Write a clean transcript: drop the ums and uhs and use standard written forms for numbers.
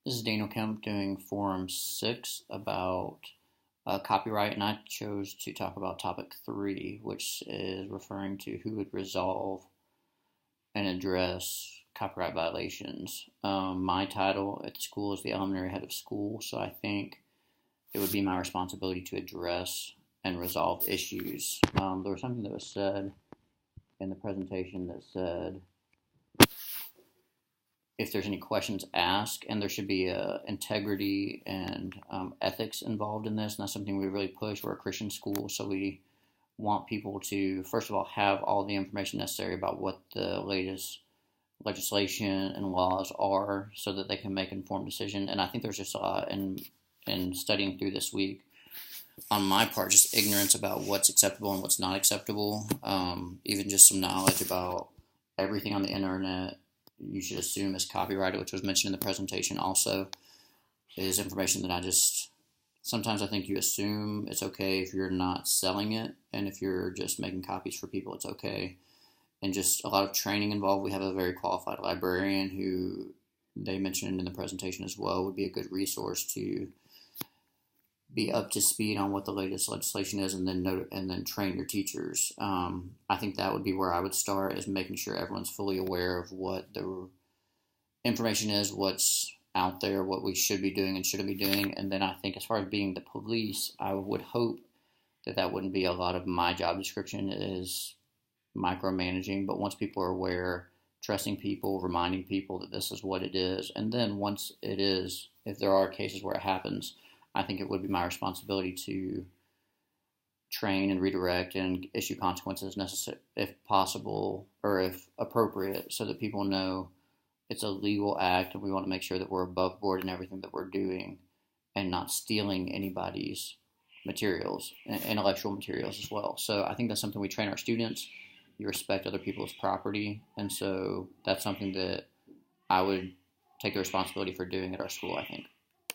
This is Daniel Kemp doing Forum 6 about copyright, and I chose to talk about topic 3, which is referring to who would resolve and address copyright violations. My title at the school is the elementary head of school, so I think it would be my responsibility to address and resolve issues. There was something that was said in the presentation that said if there's any questions asked, and there should be integrity and ethics involved in this, and that's something we really push. We're a Christian school, so we want people to, first of all, have all the information necessary about what the latest legislation and laws are so that they can make informed decision. And I think there's just a lot in studying through this week, on my part, just ignorance about what's acceptable and what's not acceptable, even just some knowledge about everything on the internet you should assume is copyrighted, which was mentioned in the presentation also, is information that sometimes I think you assume it's okay if you're not selling it, and if you're just making copies for people, it's okay. And just a lot of training involved. We have a very qualified librarian who they mentioned in the presentation as well would be a good resource to be up to speed on what the latest legislation is, and then train your teachers. I think that would be where I would start, is making sure everyone's fully aware of what the information is, what's out there, what we should be doing and shouldn't be doing. And then I think as far as being the police, I would hope that wouldn't be a lot of my job description, is micromanaging. But once people are aware, trusting people, reminding people that this is what it is. And then once it is, if there are cases where it happens, I think it would be my responsibility to train and redirect and issue consequences necessary, if possible, or if appropriate, so that people know it's a legal act, and we want to make sure that we're above board in everything that we're doing and not stealing anybody's materials, intellectual materials as well. So I think that's something we train our students. You respect other people's property, and so that's something that I would take the responsibility for doing at our school, I think.